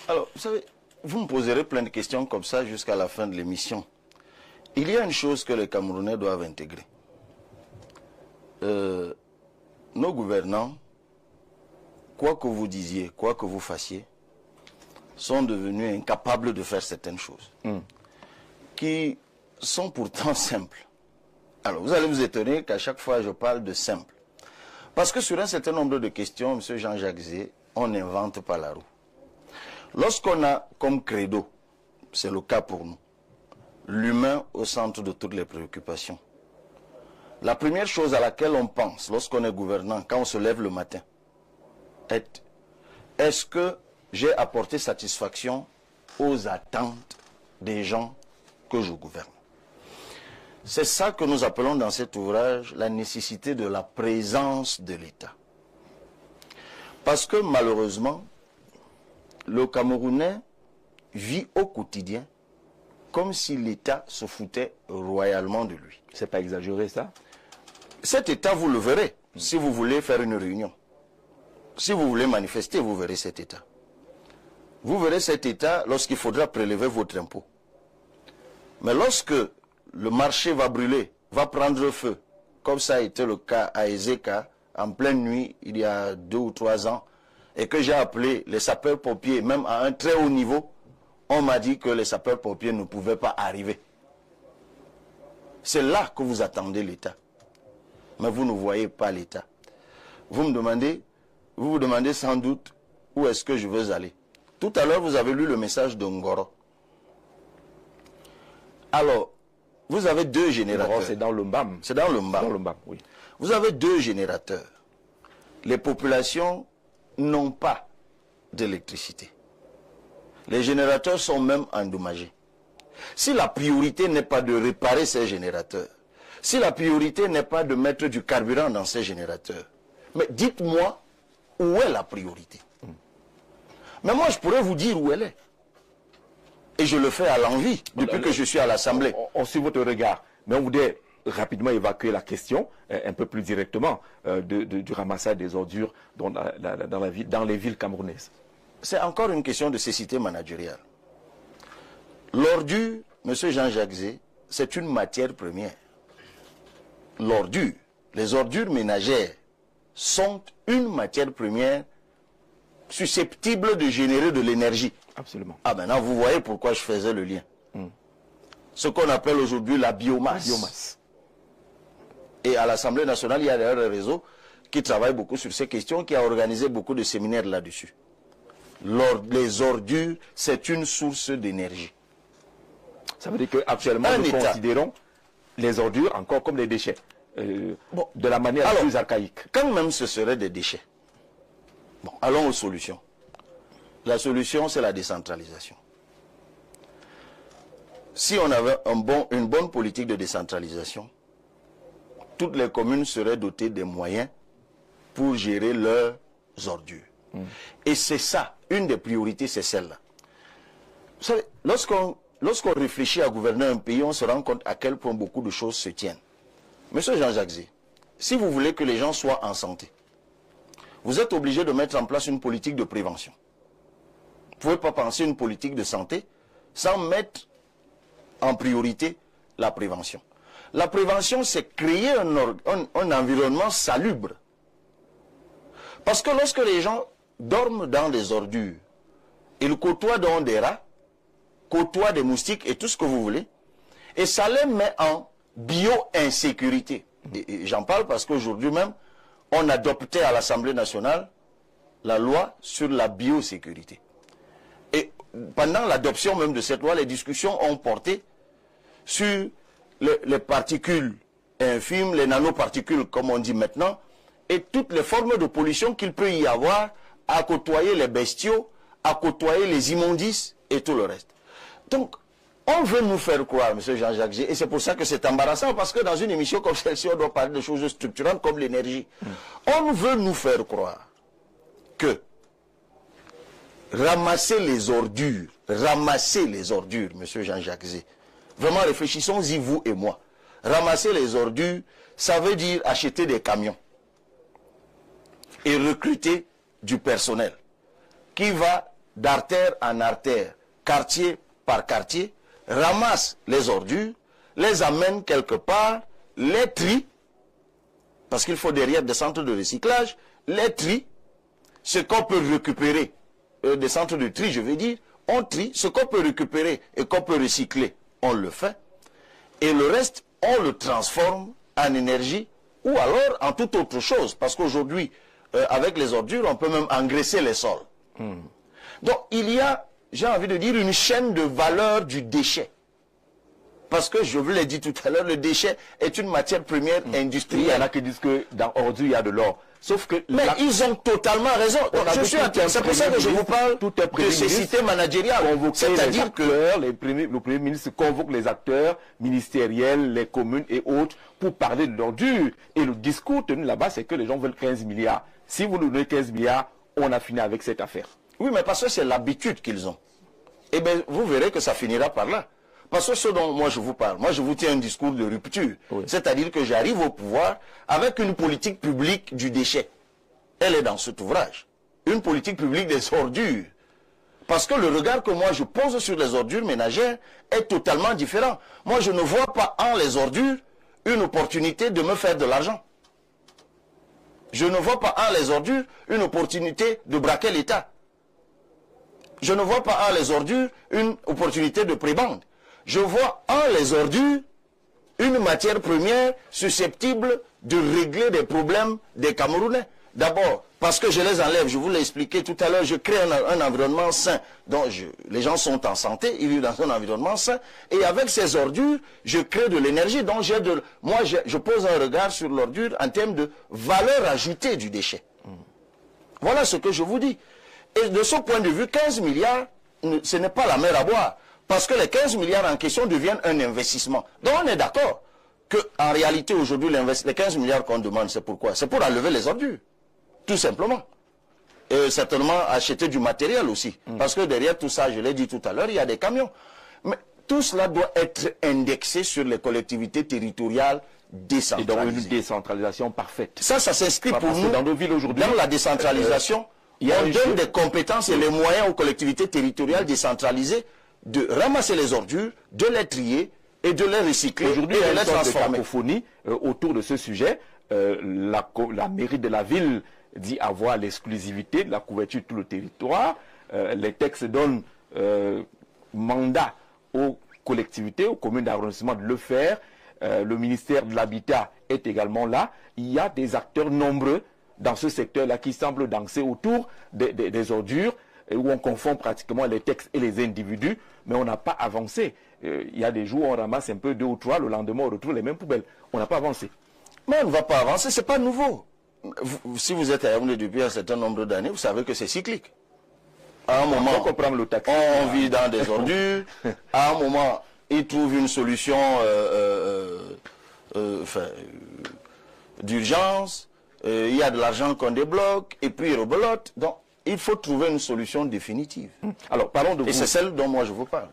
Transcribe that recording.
Alors, vous savez, vous me poserez plein de questions comme ça jusqu'à la fin de l'émission. Il y a une chose que les Camerounais doivent intégrer. Nos gouvernants, quoi que vous disiez, quoi que vous fassiez, sont devenus incapables de faire certaines choses qui sont pourtant simples. Alors, vous allez vous étonner qu'à chaque fois je parle de simple. Parce que sur un certain nombre de questions, M. Jean-Jacques Zé, on n'invente pas la roue. Lorsqu'on a comme credo, c'est le cas pour nous, l'humain au centre de toutes les préoccupations, la première chose à laquelle on pense lorsqu'on est gouvernant, quand on se lève le matin, est-ce que j'ai apporté satisfaction aux attentes des gens que je gouverne? C'est ça que nous appelons dans cet ouvrage la nécessité de la présence de l'État. Parce que malheureusement, le Camerounais vit au quotidien comme si l'État se foutait royalement de lui. C'est pas exagéré ça? Cet État, vous le verrez si vous voulez faire une réunion. Si vous voulez manifester, vous verrez cet État. Vous verrez cet État lorsqu'il faudra prélever votre impôt. Mais lorsque le marché va brûler, va prendre feu, comme ça a été le cas à Ezeka, en pleine nuit, il y a 2 ou 3 ans, et que j'ai appelé les sapeurs-pompiers, même à un très haut niveau, on m'a dit que les sapeurs-pompiers ne pouvaient pas arriver. C'est là que vous attendez l'État. Mais vous ne voyez pas l'État. Vous vous demandez sans doute où est-ce que je veux aller. Tout à l'heure, vous avez lu le message de Ngoro. Alors, vous avez 2 générateurs. C'est dans le Mbam. C'est dans le Mbam. Dans le Mbam, oui. Vous avez 2 générateurs. Les populations n'ont pas d'électricité. Les générateurs sont même endommagés. Si la priorité n'est pas de réparer ces générateurs, si la priorité n'est pas de mettre du carburant dans ces générateurs, mais dites-moi où est la priorité. Mais moi, je pourrais vous dire où elle est. Et je le fais à l'envi, depuis que je suis à l'Assemblée. On suit votre regard, mais on voudrait rapidement évacuer la question, un peu plus directement, du ramassage des ordures dans les villes camerounaises. C'est encore une question de cécité managériale. L'ordure, M. Jean-Jacques Zé, c'est une matière première. L'ordure, les ordures ménagères sont une matière première susceptible de générer de l'énergie. Absolument. Ah, maintenant, vous voyez pourquoi je faisais le lien. Ce qu'on appelle aujourd'hui la biomasse. La biomasse. Et à l'Assemblée nationale, il y a d'ailleurs un réseau qui travaille beaucoup sur ces questions, qui a organisé beaucoup de séminaires là-dessus. Les ordures, c'est une source d'énergie. Ça veut dire qu'actuellement, nous considérons les ordures encore comme des déchets. De la manière la plus archaïque. Quand même ce serait des déchets. Bon, allons aux solutions. La solution, c'est la décentralisation. Si on avait une bonne politique de décentralisation, toutes les communes seraient dotées des moyens pour gérer leurs ordures. Et c'est ça, une des priorités, c'est celle-là. Vous savez, lorsqu'on réfléchit à gouverner un pays, on se rend compte à quel point beaucoup de choses se tiennent. Monsieur Jean-Jacques Zé, si vous voulez que les gens soient en santé, vous êtes obligé de mettre en place une politique de prévention. Vous ne pouvez pas penser une politique de santé sans mettre en priorité la prévention. La prévention, c'est créer un environnement salubre. Parce que lorsque les gens dorment dans des ordures, ils côtoient donc des rats, côtoient des moustiques et tout ce que vous voulez, et ça les met en bio-insécurité. Et j'en parle parce qu'aujourd'hui même, on adoptait à l'Assemblée nationale la loi sur la biosécurité. Et pendant l'adoption même de cette loi, les discussions ont porté sur les particules infimes, les nanoparticules comme on dit maintenant, et toutes les formes de pollution qu'il peut y avoir à côtoyer les bestiaux, à côtoyer les immondices et tout le reste. Donc, on veut nous faire croire, M. Jean-Jacques Zé, et c'est pour ça que c'est embarrassant, parce que dans une émission comme celle-ci, on doit parler de choses structurantes comme l'énergie. On veut nous faire croire que ramasser les ordures, M. Jean-Jacques Zé, vraiment réfléchissons-y, vous et moi. Ramasser les ordures, ça veut dire acheter des camions et recruter du personnel qui va d'artère en artère, quartier par quartier, ramasse les ordures, les amène quelque part, les trie, parce qu'il faut derrière des centres de recyclage, les trie, ce qu'on peut récupérer, des centres de tri, je veux dire, on trie, ce qu'on peut récupérer et qu'on peut recycler, on le fait, et le reste, on le transforme en énergie ou alors en toute autre chose, parce qu'aujourd'hui, avec les ordures, on peut même engraisser les sols. Donc, il y a, j'ai envie de dire, une chaîne de valeur du déchet. Parce que, je vous l'ai dit tout à l'heure, le déchet est une matière première industrielle. Il y en a qui disent que dans ordures, il y a de l'or. Sauf que... Mais ils ont totalement raison. C'est pour ça que je vous parle de cécité managériale. C'est-à-dire que le Premier ministre convoque les acteurs ministériels, les communes et autres pour parler de l'ordure. Et le discours tenu là-bas, c'est que les gens veulent 15 milliards. Si vous nous donnez 15 milliards, on a fini avec cette affaire. Oui, mais parce que c'est l'habitude qu'ils ont. Eh bien, vous verrez que ça finira par là. Parce que ce dont moi je vous parle, moi je vous tiens un discours de rupture. Oui. C'est-à-dire que j'arrive au pouvoir avec une politique publique du déchet. Elle est dans cet ouvrage. Une politique publique des ordures. Parce que le regard que moi je pose sur les ordures ménagères est totalement différent. Moi je ne vois pas en les ordures une opportunité de me faire de l'argent. Je ne vois pas en les ordures une opportunité de braquer l'État. Je ne vois pas en les ordures une opportunité de prébande. Je vois en les ordures une matière première susceptible de régler des problèmes des Camerounais. D'abord, parce que je les enlève, je vous l'ai expliqué tout à l'heure, je crée un environnement sain. Donc les gens sont en santé, ils vivent dans un environnement sain. Et avec ces ordures, je crée de l'énergie. Donc moi, je pose un regard sur l'ordure en termes de valeur ajoutée du déchet. Voilà ce que je vous dis. Et de ce point de vue, 15 milliards, ce n'est pas la mer à boire. Parce que les 15 milliards en question deviennent un investissement. Donc on est d'accord qu'en réalité aujourd'hui, les 15 milliards qu'on demande, c'est pourquoi? C'est pour enlever les ordures. Tout simplement. Et certainement acheter du matériel aussi. Parce que derrière tout ça, je l'ai dit tout à l'heure, il y a des camions. Mais tout cela doit être indexé sur les collectivités territoriales décentralisées. Et donc une décentralisation parfaite. Ça s'inscrit pour nous dans nos villes aujourd'hui. Dans la décentralisation, on donne des compétences et les moyens aux collectivités territoriales décentralisées de ramasser les ordures, de les trier et de les recycler. Aujourd'hui, il y a une sorte de cacophonie autour de ce sujet. La mairie de la ville dit avoir l'exclusivité de la couverture de tout le territoire. Les textes donnent mandat aux collectivités, aux communes d'arrondissement de le faire. Le ministère de l'Habitat est également là. Il y a des acteurs nombreux dans ce secteur-là qui semblent danser autour des ordures, où on confond pratiquement les textes et les individus, mais on n'a pas avancé. Il y a des jours où on ramasse un peu 2 ou 3, le lendemain on retrouve les mêmes poubelles. On n'a pas avancé. Mais on ne va pas avancer, ce n'est pas nouveau. Si vous êtes à Yaoundé depuis un certain nombre d'années, vous savez que c'est cyclique. À un moment, on vit dans des ordures. À un moment, ils trouvent une solution d'urgence. Il y a de l'argent qu'on débloque, et puis ils rebelotent. Donc, il faut trouver une solution définitive. Alors, parlons de vous. Et c'est celle dont moi je vous parle.